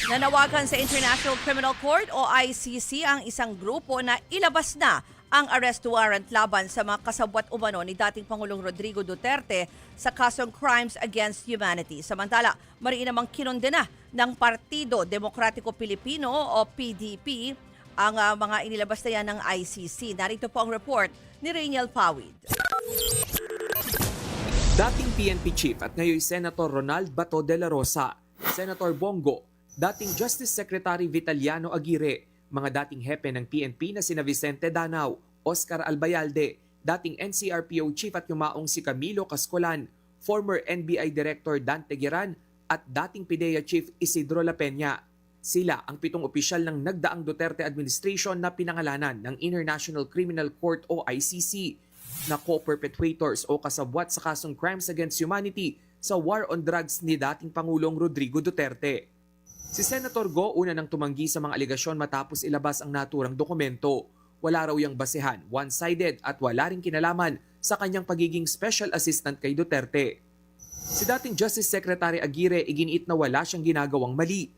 Nanawagan sa International Criminal Court o ICC ang isang grupo na ilabas na ang arrest warrant laban sa mga kasabwat umano ni dating Pangulong Rodrigo Duterte sa kasong Crimes Against Humanity. Samantala, mariin namang kinondena ng Partido Demokratiko Pilipino o PDP ang mga inilabas na yan ng ICC. Narito po ang report ni Rainiel Pawid. Dating PNP Chief at ngayon Senator Ronald Bato de la Rosa, Senator Bongo, dating Justice Secretary Vitaliano Aguirre, mga dating hepe ng PNP na sina Vicente Danao, Oscar Albayalde, dating NCRPO Chief at yumaong si Camilo Cascolan, former NBI Director Dan Tegueran at dating PIDEA Chief Isidro La Peña. Sila ang 7 opisyal ng nagdaang Duterte administration na pinangalanan ng International Criminal Court o ICC na co-perpetrators o kasabwat sa kasong Crimes Against Humanity sa war on drugs ni dating Pangulong Rodrigo Duterte. Si Senator Go una nang tumanggi sa mga aligasyon matapos ilabas ang naturang dokumento. Wala raw yang basehan, one-sided at wala ring kinalaman sa kanyang pagiging special assistant kay Duterte. Si dating Justice Secretary Aguirre iginiit na wala siyang ginagawang mali.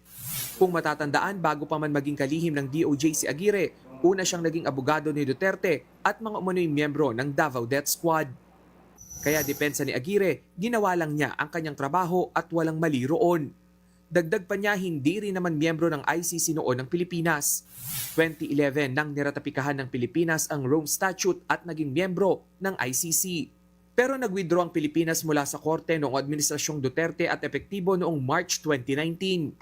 Kung matatandaan, bago pa man maging kalihim ng DOJ si Aguirre, una siyang naging abogado ni Duterte at mga umano'y miyembro ng Davao Death Squad. Kaya depensa ni Aguirre, ginawa lang niya ang kanyang trabaho at walang mali roon. Dagdag pa niya, hindi rin naman miyembro ng ICC noon ng Pilipinas. 2011 nang niratapikahan ng Pilipinas ang Rome Statute at naging miyembro ng ICC. Pero nag-withdraw ang Pilipinas mula sa korte noong Administrasyong Duterte at epektibo noong March 2019.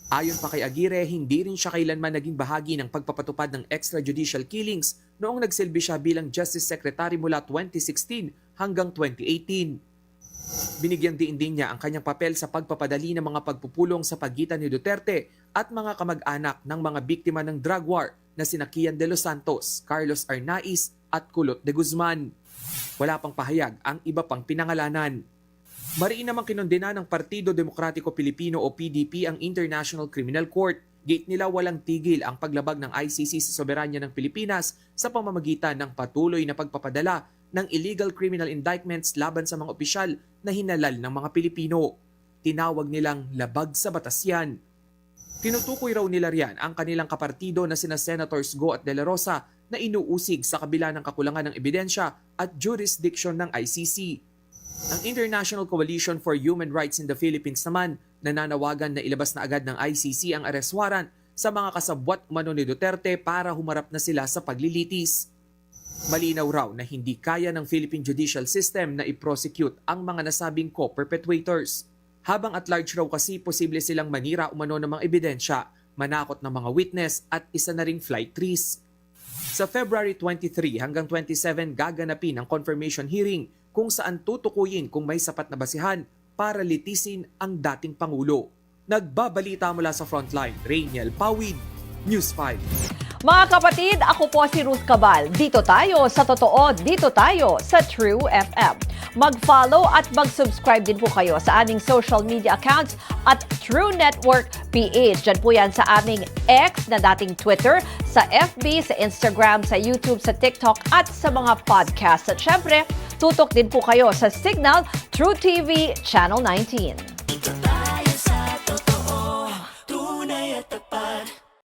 Ayon pa kay Aguirre, hindi rin siya kailanman naging bahagi ng pagpapatupad ng extrajudicial killings noong nagsilbi siya bilang Justice Secretary mula 2016 hanggang 2018. Binigyang diin din niya ang kanyang papel sa pagpapadali ng mga pagpupulong sa pagitan ni Duterte at mga kamag-anak ng mga biktima ng drug war na sina Kian de los Santos, Carlos Arnaiz at Kulot de Guzman. Wala pang pahayag ang iba pang pinangalanan. Mariin namang kinondena ng Partido Demokratiko Pilipino o PDP ang International Criminal Court. Gate nila walang tigil ang paglabag ng ICC sa soberanya ng Pilipinas sa pamamagitan ng patuloy na pagpapadala ng illegal criminal indictments laban sa mga opisyal na hinalal ng mga Pilipino. Tinawag nilang labag sa batas yan. Tinutukoy raw nila riyan ang kanilang kapartido na sina Senators Go at De La Rosa na inuusig sa kabila ng kakulangan ng ebidensya at jurisdiction ng ICC. Ang International Coalition for Human Rights in the Philippines naman nananawagan na ilabas na agad ng ICC ang arrest warrant sa mga kasabwat umano ni Duterte para humarap na sila sa paglilitis. Malinaw raw na hindi kaya ng Philippine Judicial System na i-prosecute ang mga nasabing co-perpetrators. Habang at large raw kasi posible silang manira umano ng mga ebidensya, manakot ng mga witness at isa na ring flight risk. Sa February 23 hanggang 27 gaganapin ang confirmation hearing kung saan tutukuyin kung may sapat na basihan para litisin ang dating Pangulo. Nagbabalita mula sa Frontline, Rainiel Pawid, News 5. Mga kapatid, ako po si Ruth Cabal. Dito tayo sa totoo, dito tayo sa True FM. Mag-follow at mag-subscribe din po kayo sa aming social media accounts at True Network PH. Diyan po yan sa aming X na dating Twitter, sa FB, sa Instagram, sa YouTube, sa TikTok at sa mga podcast. At syempre, tutok din po kayo sa Signal True TV Channel 19.